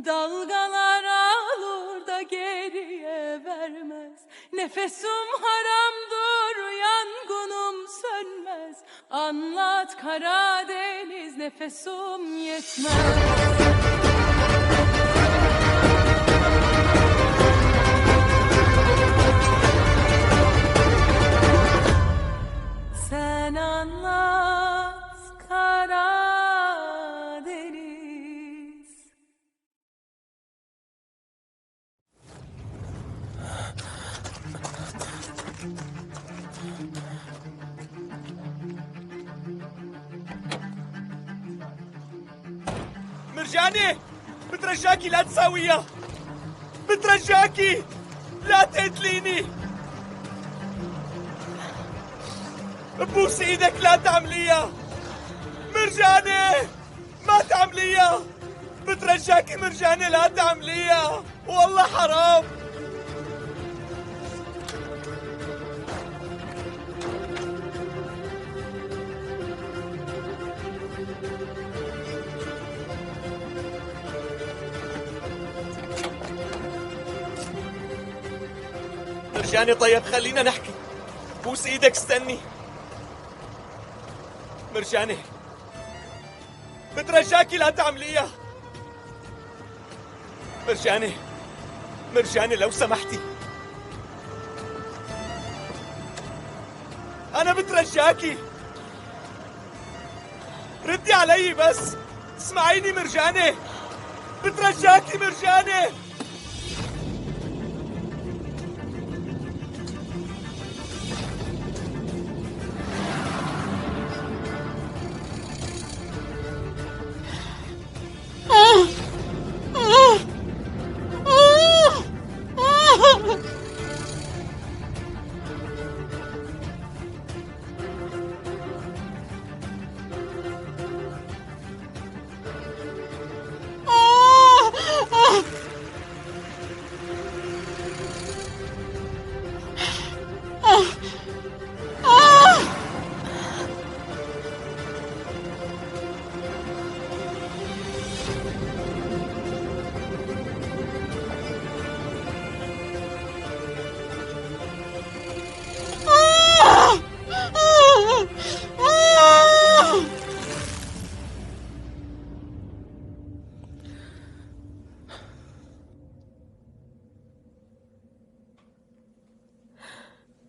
Dalgalar alır da geriye vermez. Nefesim haramdır, yangınım sönmez. Anlat Karadeniz, nefesim yetmez. Sen anlat Karadeniz. مرجاني بترجاكي لا تساويها، بترجاكي لا تقتليني، ببوس ايدك لا تعمليها مرجاني، ما تعمليها، بترجاكي مرجاني لا تعمليها، والله حرام. مرجاني طيب خلينا نحكي، بوس ايدك استني مرجاني، بترجاكي لا تعمليها مرجاني، مرجاني لو سمحتي، أنا بترجاكي ردي علي بس، اسمعيني مرجاني، بترجاكي مرجاني.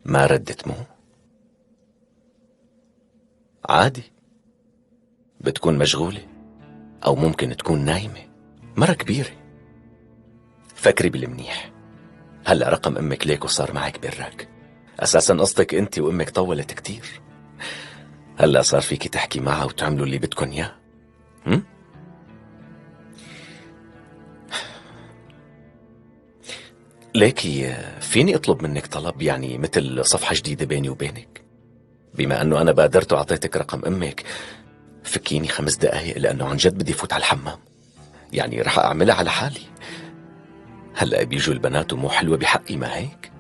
ما ردت مو عادي، بتكون مشغولة أو ممكن تكون نايمة، مرة كبيرة. فكري بالمنيح، هلأ رقم أمك ليك وصار معك برك، أساسا قصتك أنت وأمك طولت كتير، هلأ صار فيكي تحكي معها وتعملوا اللي بدكن إياه. ليكي فيني أطلب منك طلب، يعني مثل صفحة جديدة بيني وبينك؟ بما أنه أنا بادرت وعطيتك رقم أمك، فكيني 5 دقايق لأنه عن جد بدي فوت على الحمام، يعني رح أعملها على حالي. هلأ بيجوا البنات ومو حلوة بحقي ما هيك؟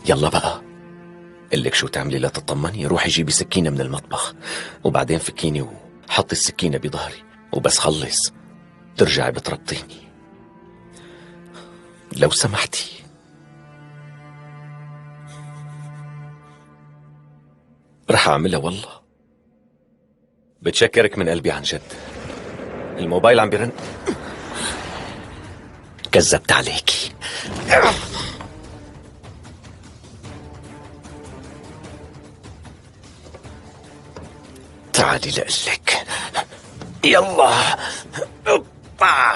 يلا بقى، قلك شو تعملي لا تطمني، روحي جيبي سكينة من المطبخ وبعدين فكيني وحطي السكينة بظهري، وبس خلص ترجعي بتربطيني لو سمحتي. رح أعملها والله، بتشكرك من قلبي عن جد. الموبايل عم بيرن، كذبت عليكي. تعالي لقلك، يلا. أوبا.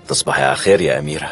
تصبحي على خير يا أميرة.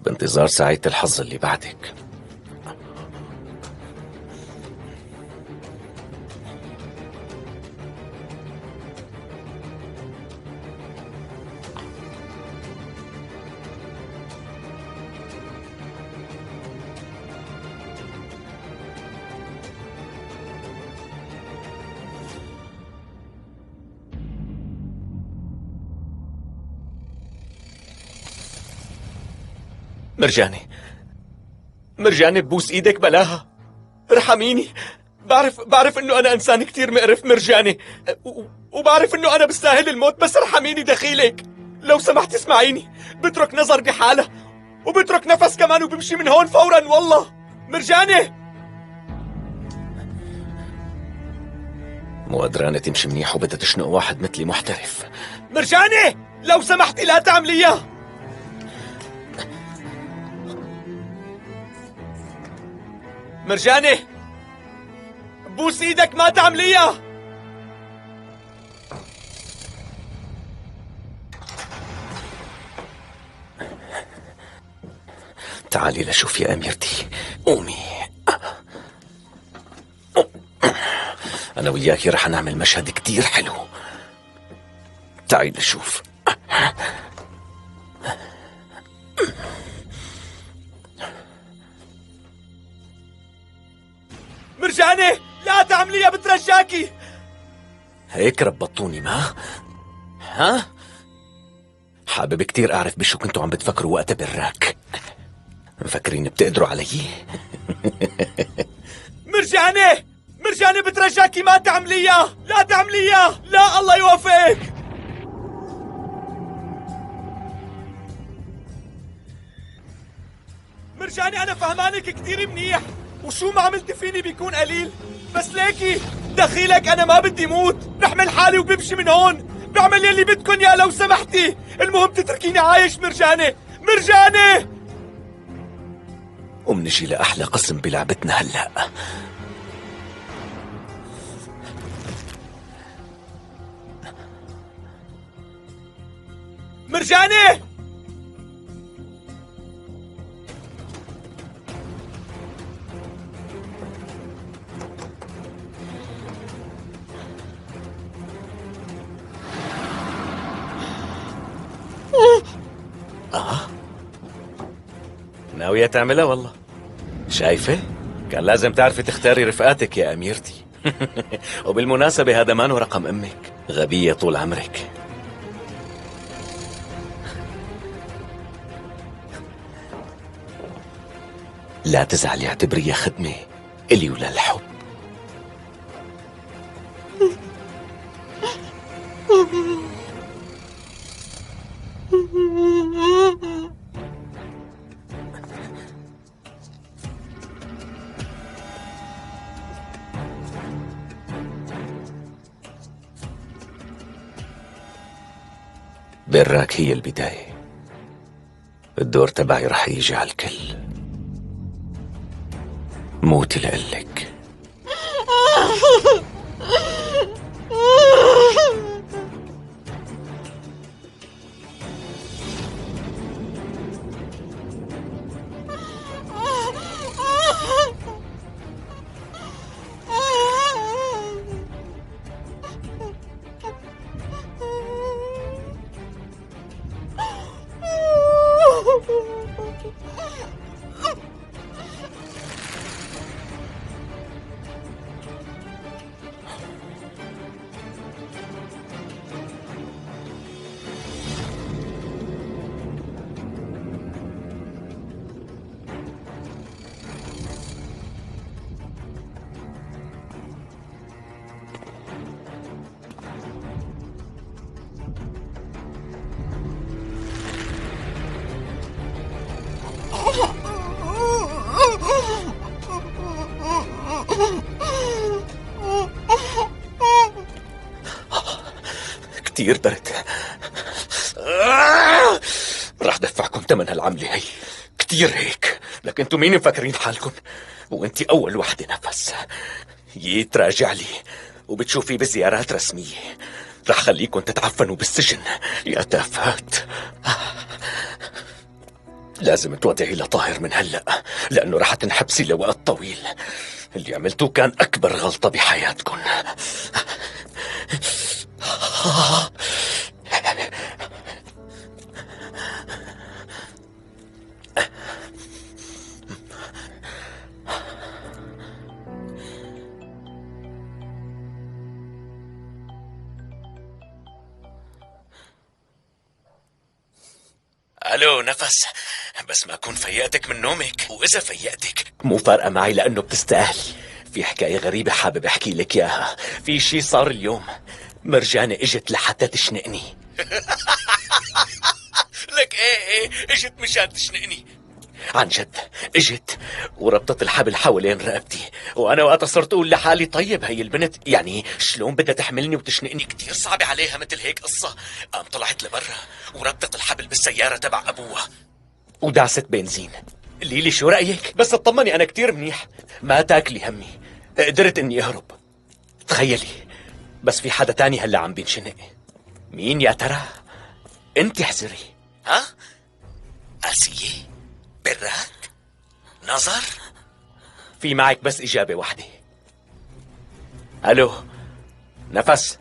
بانتظار ساعة الحظ اللي بعدك. مرجاني ببوس ايدك بلاها، ارحميني. بعرف انه انا انسان كتير مقرف مرجاني، وبعرف انه انا بستاهل الموت، بس ارحميني دخيلك لو سمحت اسمعيني. بترك نظر بحالة وبترك نفس كمان وبمشي من هون فورا والله. مرجاني مو قدرانة تمشي منيح وبدها تشنق واحد مثلي محترف. مرجاني لو سمحتي لا تعمليها. مرجاني بوس ايدك ما تعمليها. تعالي لشوف يا أميرتي، قومي. أنا وياكي رح نعمل مشهد كتير حلو. تعالي لشوف. مرجاني لا تعمليها بترجاكي. هيك ربطوني ما؟ ها؟ حابب كتير أعرف بشو كنتوا عم بتفكروا وقتها بالراك. مفكرين بتقدروا علي؟ مرجاني بترجاكي ما تعمليها، لا تعمليها، لا الله يوفقك. مرجاني أنا فهمانك كتير منيح، وشو ما عملت فيني بيكون قليل، بس ليكي دخيلك أنا ما بدي موت. بحمل حالي وبمشي من هون، بعمل يلي بدكن يا لو سمحتي. المهم تتركيني عايش مرجاني. ومنجي لأحلى قسم بلعبتنا هلأ. مرجاني ناوية تعملها والله. شايفة؟ كان لازم تعرفي تختاري رفقاتك يا أميرتي. وبالمناسبة هذا مانو رقم أمك، غبية طول عمرك. لا تزعلي، اعتبريها خدمة إلي وللحب. براك هي البداية، الدور تبعي رح يجي على الكل. موتي لقلك. كتير برد. راح دفعكم ثمن هالعملة هي كتير هيك. لكن انتوا مين مفكرين حالكم؟ وانتي اول وحدة نفس يتراجع لي وبتشوفي بزيارات رسمية. راح خليكم تتعفنوا بالسجن يا تافهات. لازم تودعي لطاهر من هلأ، لأنه رح تنحبسي لوقت طويل. اللي عملتوه كان أكبر غلطة بحياتكم. الو نفس، بس ما اكون فيقتك من نومك، واذا فيقتك مو فارقه معي لانه بتستاهلي. في حكايه غريبه حابب احكي لك اياها. في شي صار اليوم، مرجانة اجت لحتى تشنقني. لك ايه اجت مشان تشنقني. عن جد اجت وربطت الحبل حوالين رقبتي، وانا وقتها صرت اقول لحالي طيب هي البنت يعني شلون بدها تحملني وتشنقني، كتير صعبة عليها مثل هيك قصة. قام طلعت لبرا وربطت الحبل بالسيارة تبع ابوها ودعست بنزين. ليلي شو رأيك؟ بس اطمني انا كتير منيح، ما تاكلي همي، قدرت اني اهرب. تخيلي بس في حدا تاني هلا عم بينشنق. مين يا ترى؟ انت احذري. ها؟ آسية؟ براك؟ نظر؟ في معك بس إجابة واحدة. ألو نفس.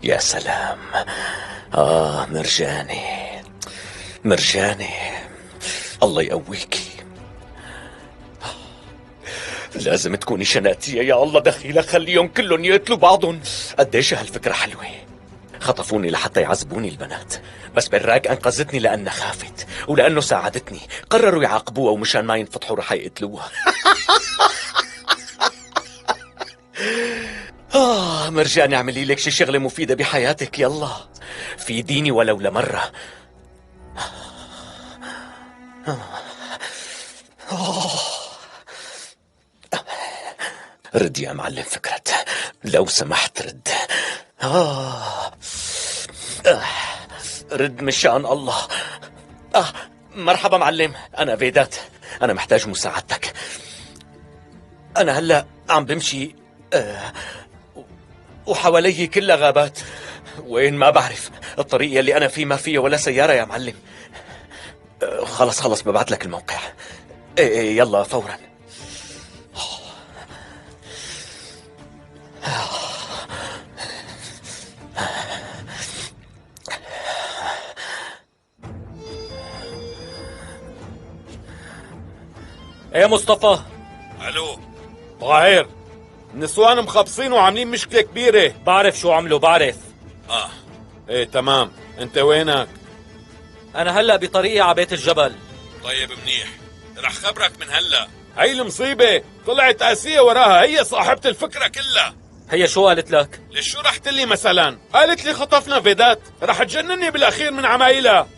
يا سلام. مرجانة، مرجانة، الله يقويكي. لازم تكوني شنقتيها. يا الله دخيلة خليهم كلهم يقتلوا بعضهم. قديش هالفكرة حلوة. خطفوني لحتى يعذبوني البنات، بس براك أنقذتني لأنها خافت ولأنه ساعدتني. قرروا يعاقبوها ومشان ما ينفضحوا رح يقتلوها. مرجاني اعملي لك شي شغلة مفيدة بحياتك يلا، فيديني ولو لمرة. رد يا معلم فكرت، لو سمحت رد. رد مشان الله. مرحبا معلم، أنا فيدات، أنا محتاج مساعدتك. أنا هلأ عم بمشي وحوالي كلها غابات، وين ما بعرف. الطريق اللي أنا فيه ما فيه ولا سيارة يا معلم. خلص ببعت لك الموقع. يلا فورا. ايه مصطفى؟ الو طاهر، النسوان مخبصين وعاملين مشكلة كبيرة. بعرف شو عملوا، بعرف. ايه تمام، انت وينك؟ انا هلأ بطريقي على بيت الجبل. طيب منيح، رح خبرك من هلا. هي المصيبة، طلعت آسية وراها، هي صاحبة الفكرة كلها. هي شو قالت لك؟ ليش شو رح تلي مثلا؟ قالت لي خطفنا فيدات، رح تجنني بالاخير من عمايلها.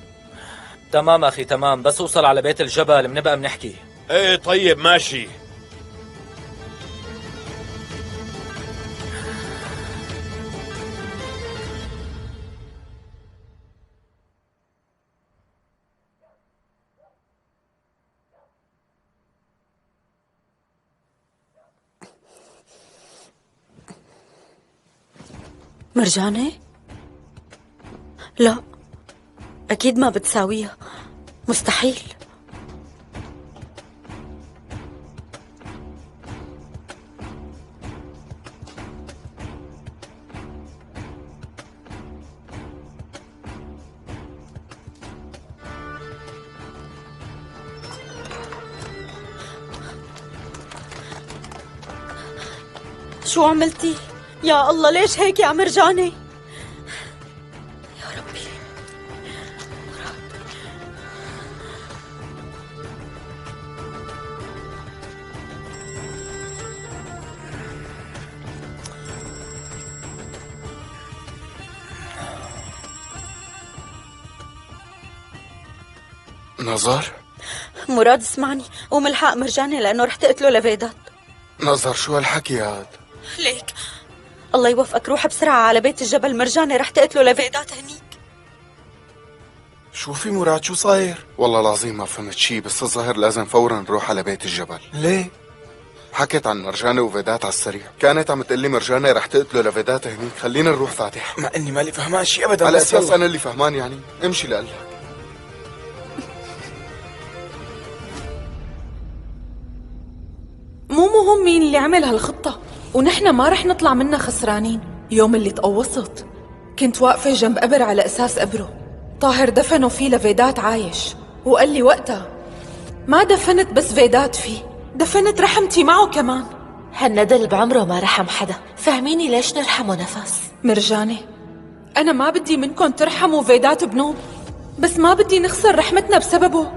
تمام اخي تمام، بس اوصل على بيت الجبل بنبقى بنحكي. ايه طيب ماشي. مرجانة؟ لا أكيد ما بتساويها، مستحيل. شو عملتي؟ يا الله ليش هيك يا مرجانة؟ يا ربي. نظر؟ مراد اسمعني، قوم الحق مرجانة لأنه رح تقتله لفيدات. نظر شو هالحكي هاد؟ ليك الله يوفقك، روح بسرعة على بيت الجبل، مرجانة رح تقتله لفيدات هنيك. شو في مراد شو صاير؟ والله العظيم ما فهمت شي، بس الظاهر لازم فورا نروح على بيت الجبل. ليه؟ حكت عن مرجانة وفيدات على السريع. كانت عم تقلي مرجانة رح تقتله لفيدات هنيك. خلينا نروح فاتح. مع اني مالي فهمان شيء ابدا. على بس اساس يلا. انا اللي فهمان يعني. امشي لقلك. مو مهم مين اللي عمل هالخطة، ونحن ما رح نطلع منها خسرانين. يوم اللي تقوصت كنت واقفة جنب قبر على أساس قبره طاهر دفنوا فيه لفيدات عايش، وقال لي وقتها ما دفنت بس فيدات فيه، دفنت رحمتي معه كمان. هالندل بعمره ما رحم حدا، فهميني ليش نرحمه نفس؟ مرجانة، أنا ما بدي منكم ترحموا فيدات بنوب، بس ما بدي نخسر رحمتنا بسببه.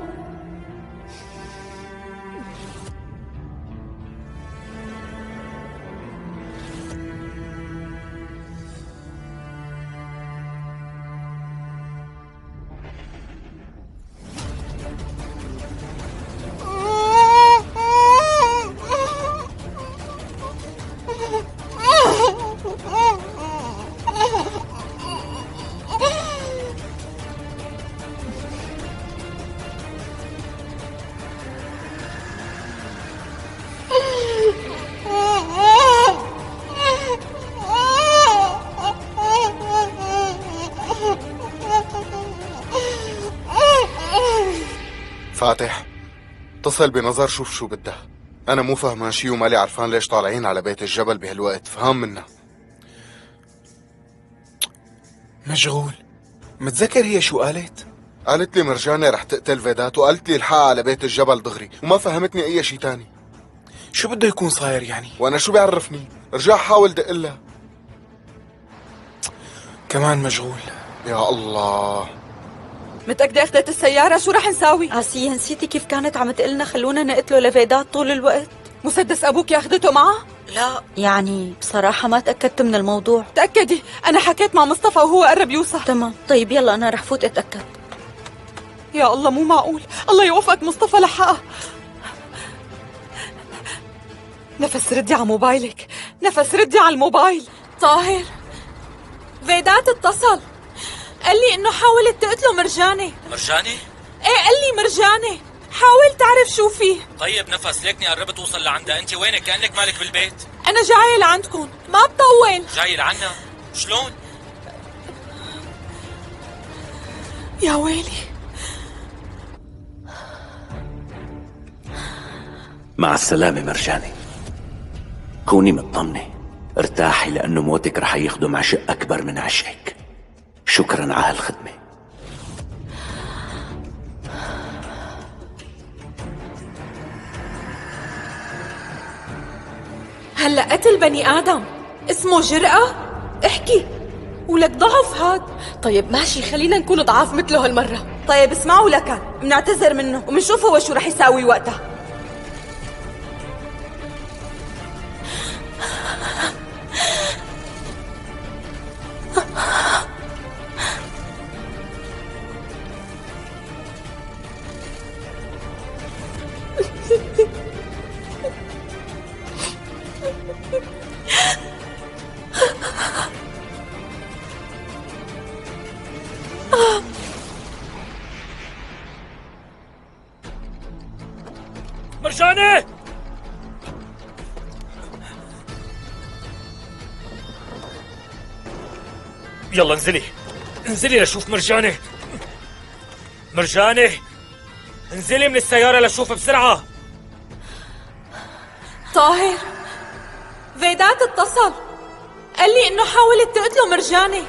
فاتح، اتصل بنظر شوف شو بدها. انا مو فهمان شي ومالي عرفان ليش طالعين على بيت الجبل بهالوقت. فهم منها. مشغول. متذكر هي شو قالت؟ قالت لي مرجانة رح تقتل فيدات، وقالت لي الحقها على بيت الجبل دغري، وما فهمتني اي شي تاني. شو بده يكون صاير يعني؟ وانا شو بيعرفني؟ رجع حاول دقلها. كمان مشغول. يا الله. متأكدة أخذت السيارة؟ شو رح نساوي؟ آسيا نسيتي كيف كانت عم تقلنا خلونا نقتله لفيدات طول الوقت؟ مسدس أبوك أخذته معه؟ لا يعني بصراحة ما تأكدت من الموضوع. تأكدي، أنا حكيت مع مصطفى وهو قرب يوصل. تمام طيب يلا أنا رح فوت أتأكد. يا الله مو معقول، الله يوفقك مصطفى لحقها. نفس ردي على موبايلك، نفس ردي على الموبايل. طاهر، فيدات اتصل قال لي انه حاولت تقتله مرجانة. مرجانة؟ ايه قال لي مرجانة، حاول تعرف شو فيه. طيب نفس، ليكني قربت اوصل لعندها. انت وينك؟ كأنك مالك بالبيت. انا جاية لعندكم، ما بطول. جاي لعنا؟ شلون؟ يا ويلي. مع السلامة مرجانة. كوني مطمنة، ارتاحي لأنه موتك رح يخدم عشق أكبر من عشقك. شكرا على هالخدمة. هلا قتل بني آدم اسمه جرأة؟ احكي، ولك ضعف هاد. طيب ماشي، خلينا نكون ضعاف مثله هالمرة. طيب اسمعوا لك، بنعتذر منه وبنشوف هو شو رح يساوي وقتها. مرجانة! يلا انزلي، انزلي لشوف مرجانة. مرجانة، انزلي من السيارة لشوف بسرعة. طاهر، فيدات اتصل قال لي انه حاولت تقتله مرجانة.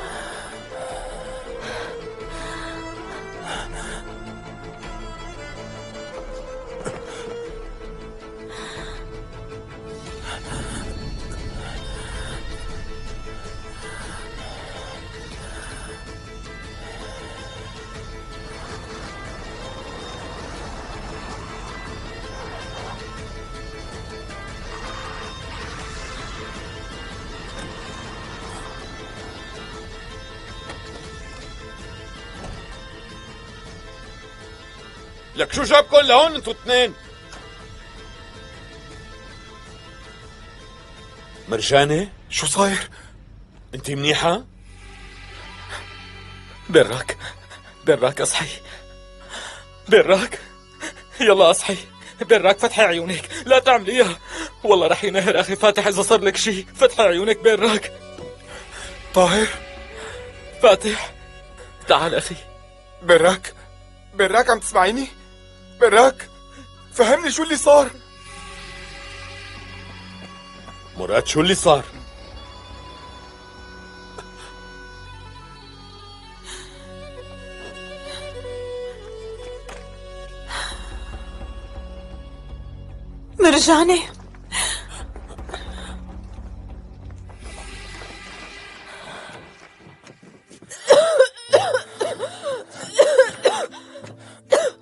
لك شو جابكم لهون انتوا اثنين؟ مرجانة؟ شو صاير؟ انت منيحة؟ براك اصحي، براك، يلا اصحي. براك فتحي عيونك، لا تعمليها. والله رح ينهر أخي فاتح إذا صار لك شيء. فتحي عيونك براك. طاهر، فاتح تعال أخي. براك عم تسمعيني؟ براك فهمني شو اللي صار. مراد شو اللي صار؟ مرجانة،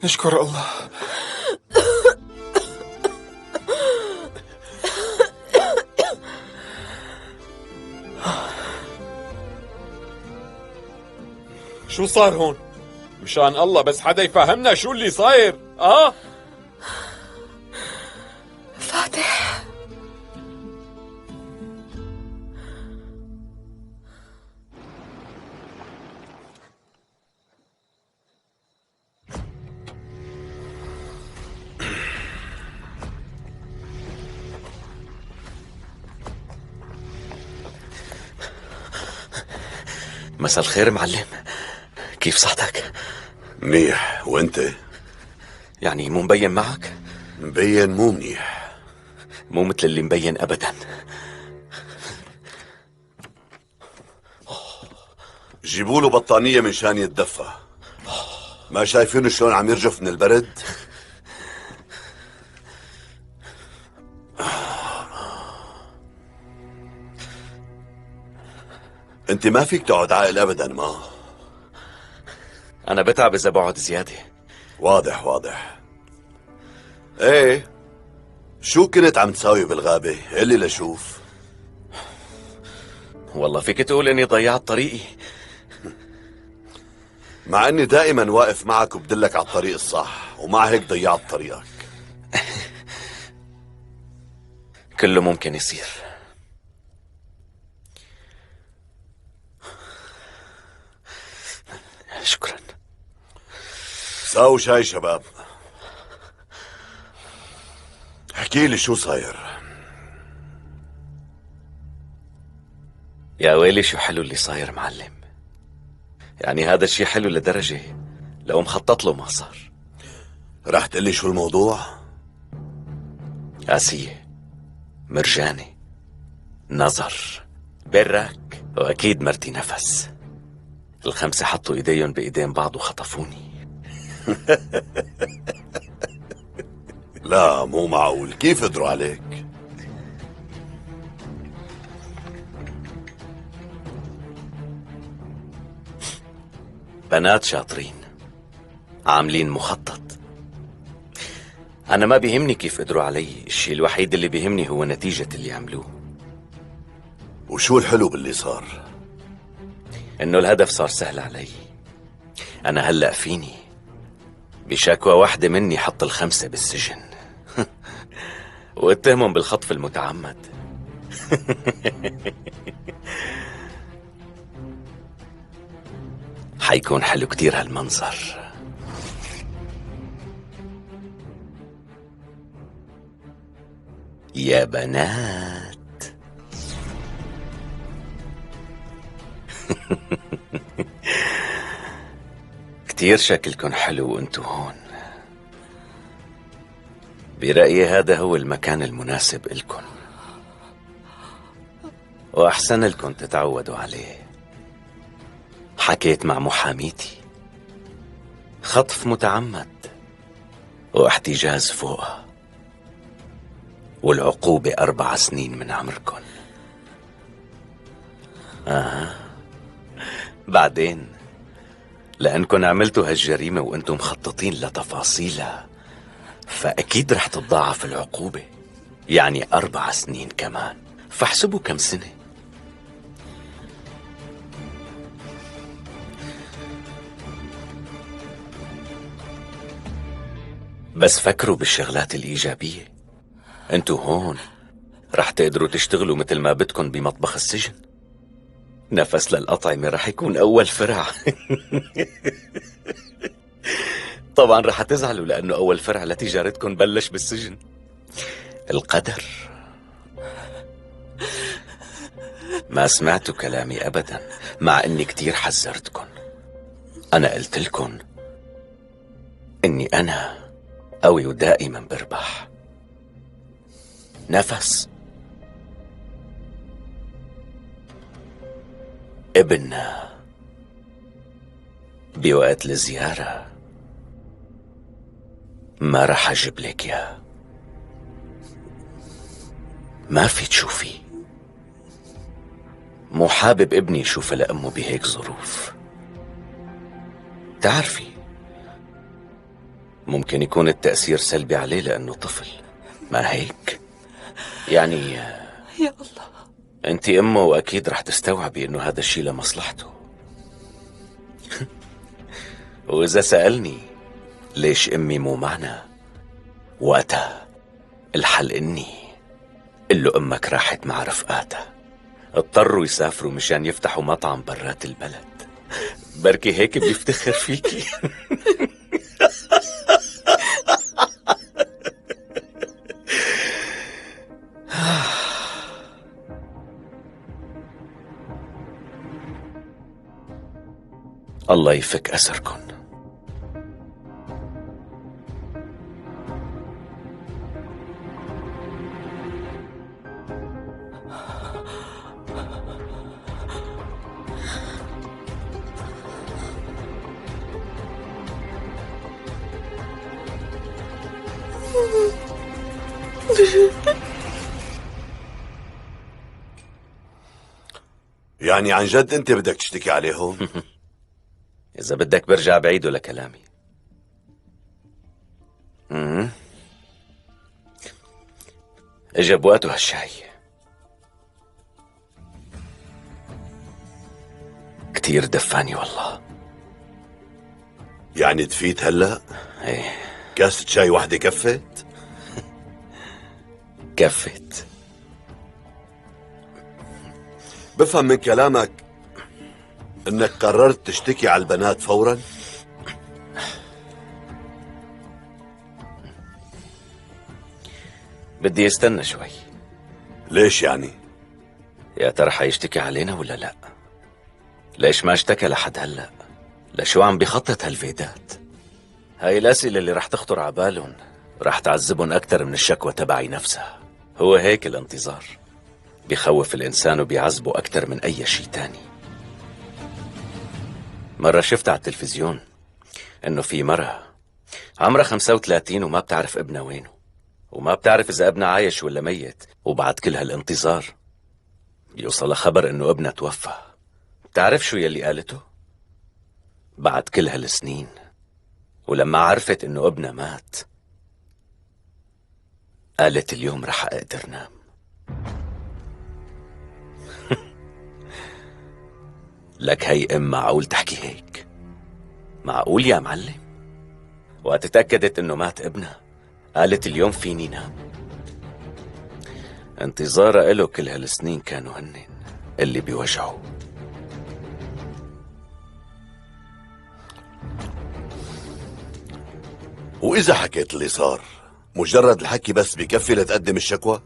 نشكر الله. شو صار هون؟ مشان الله بس حدا يفهمنا شو اللي صاير. فاتح، مساء الخير معلم، كيف صحتك؟ منيح، وانت؟ يعني مو مبين معك؟ مبين مو منيح. مو مثل اللي مبين أبدا. جيبوا له بطانية من شان يتدفى. ما شايفينه شلون عم يرجف من البرد؟ انت ما فيك تقعد عاقل ابدا. ما أنا بتعب إذا بقعد زيادة. واضح. ايه، شو كنت عم تساوي بالغابة؟ قلي لشوف. والله فيك تقول إني ضيعت طريقي، مع اني دائما واقف معك وبدلك على الطريق الصح، ومع هيك ضيعت طريقك. كله ممكن يصير. شكرا. ساووا شاي شباب. احكي لي شو صاير. يا ويلي شو حلو اللي صاير معلم. يعني هذا الشيء حلو لدرجة لو مخطط له ما صار. رح تقلي شو الموضوع؟ آسية، مرجانة، نظر، براك، وأكيد مرتي نفس. الخمسة حطوا إيديهم بإيدين بعض وخطفوني. لا مو معقول، كيف قدروا عليك؟ بنات شاطرين عاملين مخطط. أنا ما بيهمني كيف قدروا علي، الشيء الوحيد اللي بيهمني هو نتيجة اللي عملوه. وشو الحلو باللي صار؟ إنه الهدف صار سهل علي. أنا هلأ فيني بشكوى واحدة مني حط الخمسة بالسجن واتهمهم بالخطف المتعمد. حيكون حلو كتير هالمنظر. يا بنات. كتير شكلكن حلو وانتو هون. برأيي هذا هو المكان المناسب إلكن، وأحسن لكم تتعودوا عليه. حكيت مع محاميتي، خطف متعمد واحتجاز فوقها، والعقوبة 4 سنين من عمركن. بعدين لأنكن عملتوا هالجريمة وانتم مخططين لتفاصيلها، فأكيد رح تتضاعف العقوبة، يعني 4 سنين كمان. فاحسبوا كم سنة. بس فكروا بالشغلات الإيجابية. انتوا هون رح تقدروا تشتغلوا مثل ما بدكن بمطبخ السجن. نفس للأطعمة رح يكون أول فرع. طبعا رح تزعلوا لأنه أول فرع لتجارتكم بلش بالسجن. القدر. ما سمعتوا كلامي أبدا مع أني كتير حذرتكم. أنا قلت لكم إني أنا قوي ودائما بربح. نفس ابننا بوقت الزيارة ما رح أجيب لك يا ما في تشوفي. مو حابب ابني يشوف لأمه بهيك ظروف. تعرفي ممكن يكون التأثير سلبي عليه لأنه طفل، ما هيك؟ يعني يا الله، انت امه واكيد رح تستوعبي انه هذا الشيء لمصلحته. واذا سألني ليش امي مو معنا وقتها، الحل اني قل له امك راحت مع رفقاتها، اضطروا يسافروا مشان يفتحوا مطعم برات البلد. بركي هيك بيفتخر فيكي. الله يفك أسركن. يعني عن جد انت بدك تشتكي عليهم؟ إذا بدك برجع بعيده لكلامي. اجا بوقته هالشاي. كتير دفاني والله. يعني دفيت هلا؟ ايه. كاسة شاي واحدة كفت؟ كفت. بفهم من كلامك انك قررت تشتكي على البنات فورا؟ بدي استنى شوي. ليش يعني؟ يا ترى حيشتكي علينا ولا لا؟ ليش ما اشتكى لحد هلا؟ لشو عم بخطط هالفيدات؟ هاي الأسئلة اللي رح تخطر عبالهم رح تعذبهم أكتر من الشكوى تبعي نفسها. هو هيك الانتظار بيخوف الإنسان وبيعذبه أكتر من أي شيء تاني. مرة شفت على التلفزيون إنه في مرة عمرها 35 وما بتعرف ابنها وينه، وما بتعرف إذا ابنها عايش ولا ميت، وبعد كل هالانتظار يوصل خبر إنه ابنها توفى. بتعرف شو يلي قالته؟ بعد كل هالسنين ولما عرفت إنه ابنها مات قالت اليوم رح أقدر نام. لك هي ام معقول تحكي هيك؟ معقول يا معلم؟ وقت تأكدت انه مات ابنها قالت اليوم فيني نام. انتظارها له كل هالسنين كانوا هنن اللي بيوجعوا. وإذا حكيت اللي صار مجرد الحكي بس بكفي لتقدم الشكوى؟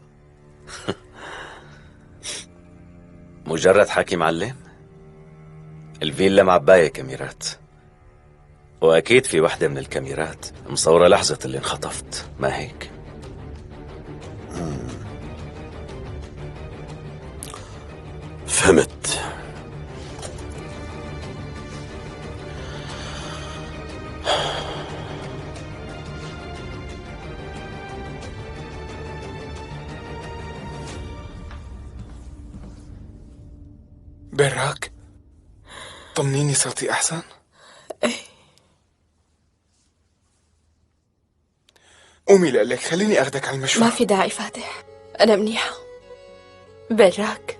مجرد حكي معلم؟ الفيلا معباية كاميرات، وأكيد في وحدة من الكاميرات مصورة لحظة اللي انخطفت، ما هيك؟ فهمت. براك طمنيني، صوتي أحسن؟ ايه. قومي لقلك، خليني أخدك على المشفى. ما في داعي فاتح، أنا منيحة. براك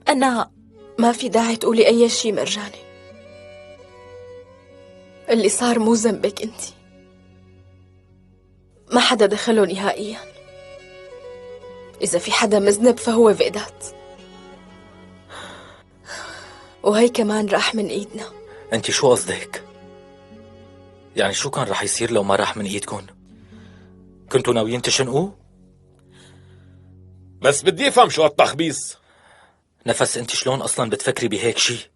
أنا ما في داعي تقولي أي شي مرجاني. اللي صار مو ذنبك انتي، ما حدا دخله نهائيا. إذا في حدا مذنب فهو فئدات، وهي كمان راح من إيدنا. انت شو قصدك؟ يعني شو كان رح يصير لو ما راح من ايدكم؟ كنتوا ناويين تشنقوه؟ بس بدي افهم شو هالتخبيص. نفس انت شلون اصلا بتفكري بهيك شي؟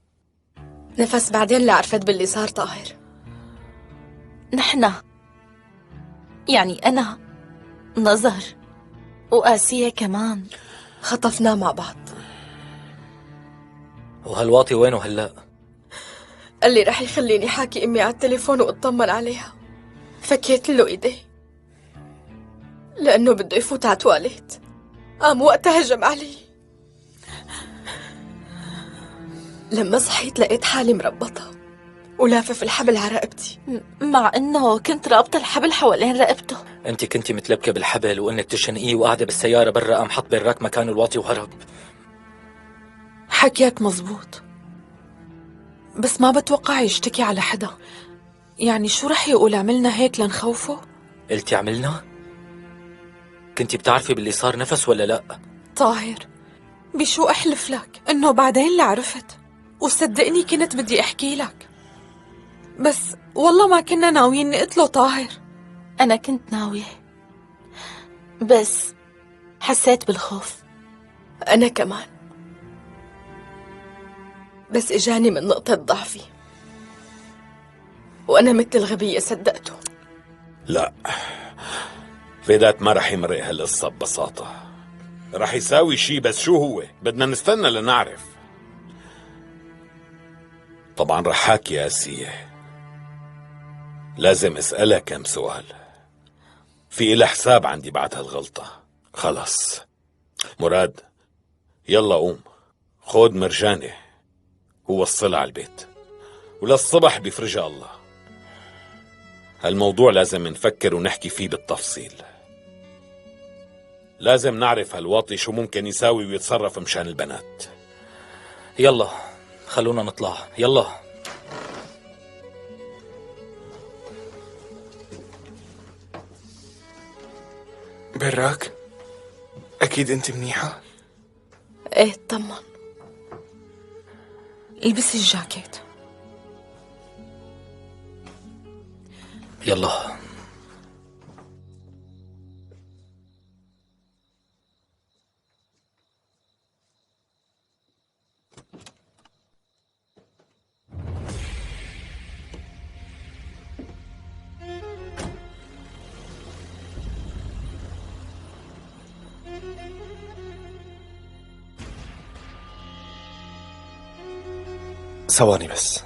نفس بعدين اللي عرفت باللي صار طاهر. نحن يعني أنا نظر وآسية كمان خطفناه مع بعض. وهالواطي وينه هلأ؟ قال لي رح يخليني حاكي أمي على التليفون وأطمن عليها. فكيت له إيديه لأنه بده يفوت على تواليت. قام وقتها هجم علي. لما صحيت لقيت حالي مربطة ولافف الحبل على رقبتي، مع إنه كنت رابطة الحبل حوالين رقبته. انت كنتي متلبكة بالحبل وانك تشنقيه وقاعدة بالسيارة برا، قام حط براك مكان الواطي وهرب. حكيك مزبوط، بس ما بتوقع يشتكي على حدا. يعني شو رح يقول عملنا هيك لنخوفه؟ قلتي عملنا؟ كنتي بتعرفي باللي صار نفس ولا لا؟ طاهر بشو أحلف لك إنه بعدين اللي عرفت، وصدقني كنت بدي أحكي لك، بس والله ما كنا ناويين نقتله طاهر. أنا كنت ناوية بس حسيت بالخوف. أنا كمان، بس إجاني من نقطة ضعفي وأنا مثل الغبية صدقته. لا، فيدات ما رح يمرق هالقصة ببساطة. رح يساوي شي، بس شو هو؟ بدنا نستنى لنعرف. طبعا رح حاكي يا آسية. لازم اسألها كم سؤال. في إلها حساب عندي بعد هالغلطة. خلص مراد، يلا قوم خود مرجانة ووصلها على البيت، وللصبح بيفرجها الله. هالموضوع لازم نفكر ونحكي فيه بالتفصيل. لازم نعرف هالواطي شو ممكن يساوي ويتصرف مشان البنات. يلا خلونا نطلع، يلا. براك، أكيد أنت منيحة؟ إيه طمن. البسي الجاكيت. يلا. ثواني بس.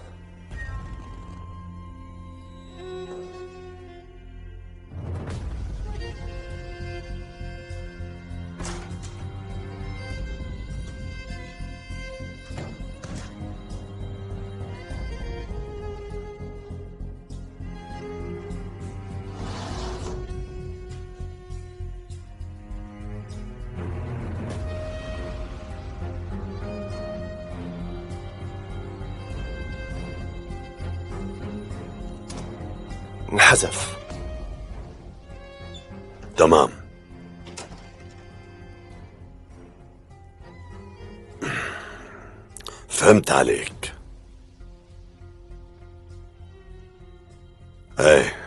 انحذف. تمام. فهمت عليك. ايه.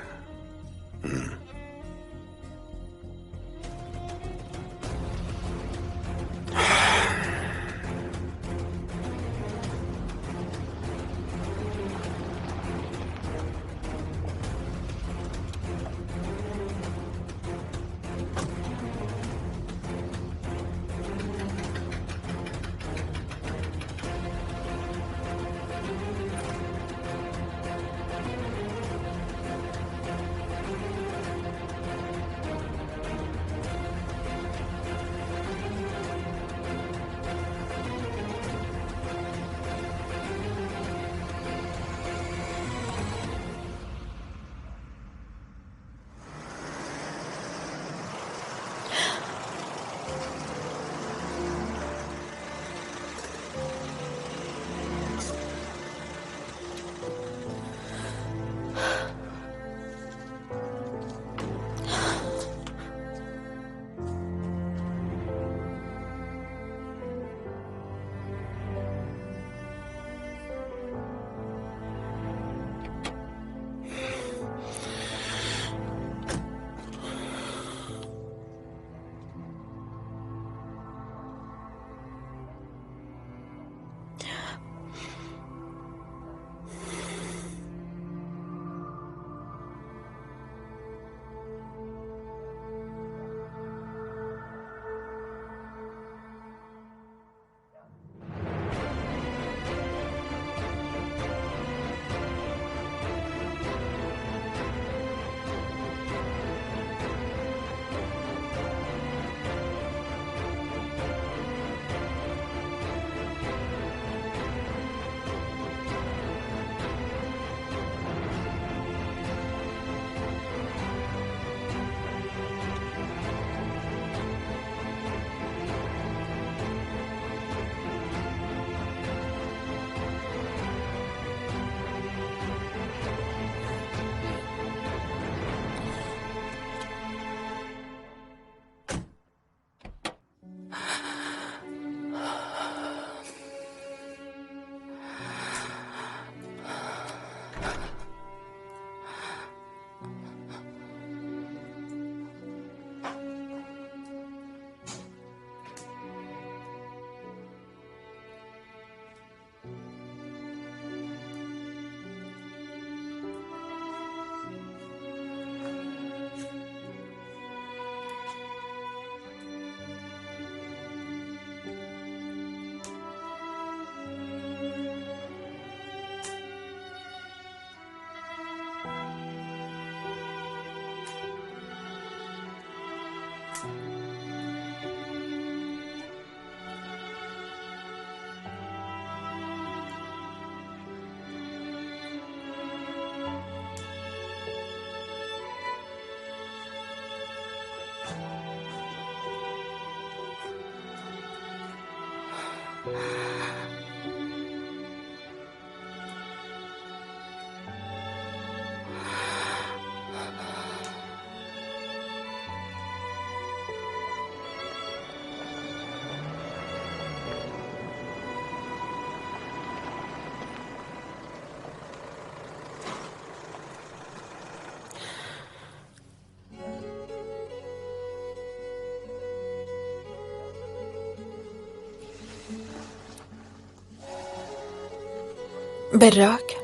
براك،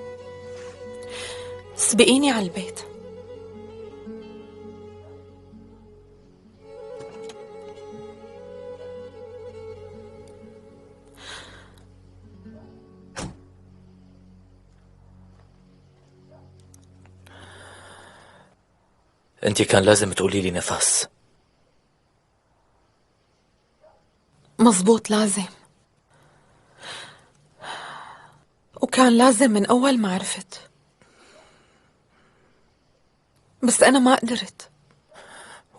سبقيني على البيت. انت كان لازم تقولي لي نفس. مزبوط، لازم. وكان لازم من أول ما عرفت، بس أنا ما قدرت.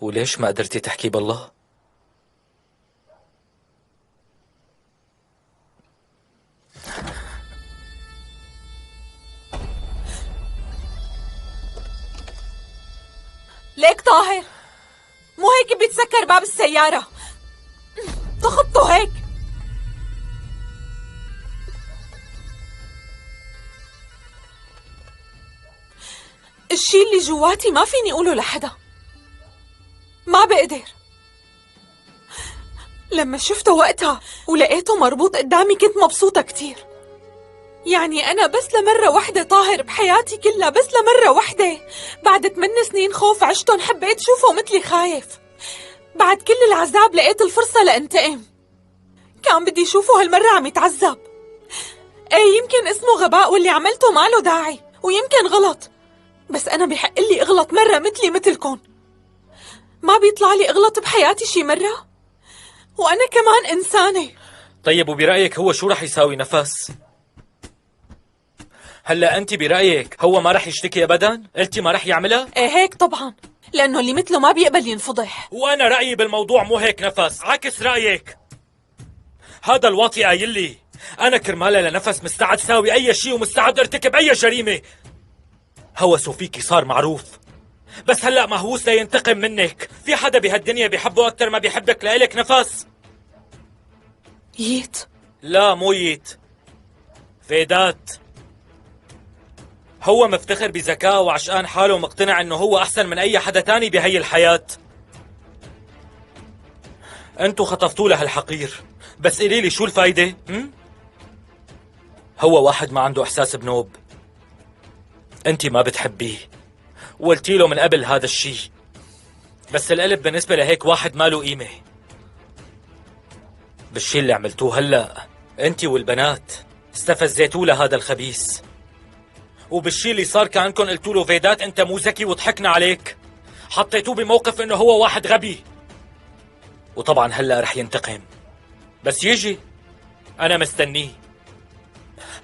وليش ما قدرتي تحكي بالله؟ ليك طاهر، مو هيك بيتسكر باب السيارة، تخبطه هيك. الشي اللي جواتي ما فيني أقوله لحدا، ما بقدر. لما شفته وقتها ولقيته مربوط قدامي كنت مبسوطة كتير. يعني أنا بس لمرة وحدة طاهر بحياتي كلها، بس لمرة وحدة بعد 8 سنين خوف عشتن حبيت شوفه مثلي خايف. بعد كل العذاب لقيت الفرصة لأنتقم. كان بدي شوفه هالمرة عم يتعذب. ايه، يمكن اسمه غباء واللي عملته ما له داعي، ويمكن غلط، بس أنا بحق لي أغلط مرة مثلي مثلكن. ما بيطلع لي أغلط بحياتي شي مرة، وأنا كمان إنسانة. طيب وبرأيك هو شو رح يساوي نفس؟ هلا أنت برأيك هو ما رح يشتكي أبدا؟ قلتي ما رح يعملها؟ ايه هيك طبعا، لأنه اللي مثله ما بيقبل ينفضح. وأنا رأيي بالموضوع مو هيك نفس، عكس رأيك. هذا الواطي قايل لي أنا كرمالة لنفس مستعد ساوي أي شيء ومستعد ارتكب أي جريمة. هوسه فيكي صار معروف، بس هلأ مهووس لينتقم منك. في حدا بهالدنيا بيحبه أكتر ما بيحبك لإلك نفس؟ ييت؟ لا مو ييت، فيدات. هو مفتخر بذكائه وعشقان حاله ومقتنع انه هو احسن من اي حدا تاني بهي الحياة. انتو خطفتوا له هالحقير، بس قولي لي شو الفايدة؟ هو واحد ما عنده احساس بنوب. انت ما بتحبيه وقلتي له من قبل هذا الشي، بس القلب بالنسبة لهيك واحد ما له قيمة. بالشي اللي عملتوه هلأ انت والبنات استفزيتوا لهذا الخبيث، وبالشي اللي صار كأنكم قلتوا له فيدات انت مو ذكي وضحكنا عليك، حطيتوه بموقف انه هو واحد غبي. وطبعا هلا رح ينتقم، بس يجي انا مستنيه.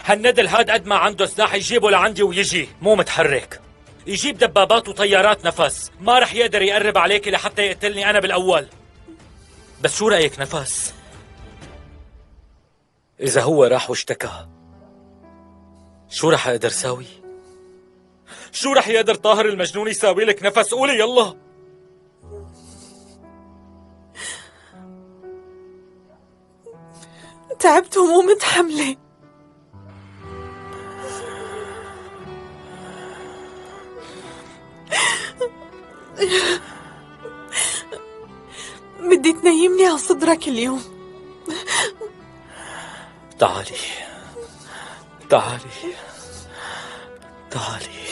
هالندل هاد قد ما عنده سلاح يجيبه لعندي ويجي، مو متحرك. يجيب دبابات وطيارات نفس، ما رح يقدر يقرب عليك لحتى يقتلني انا بالاول. بس شو رأيك نفس؟ اذا هو راح واشتكى شو رح اقدر ساوي؟ شو رح يقدر طاهر المجنون يساوي لك نفس؟ قولي يلا. تعبت ومو متحملة. بدي تنيمني على صدرك اليوم. تعالي تعالي تعالي.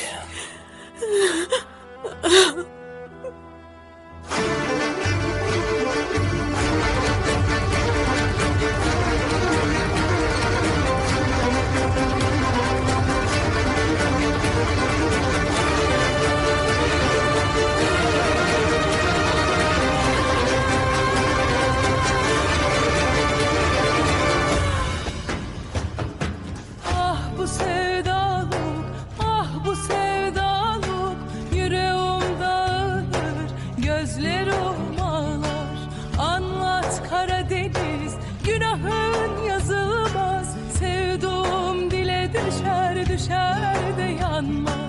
gözlerim ağlar. Anlat Karadeniz, günahın yazılmaz. Sevduğum dile düşer düşer de yanmaz.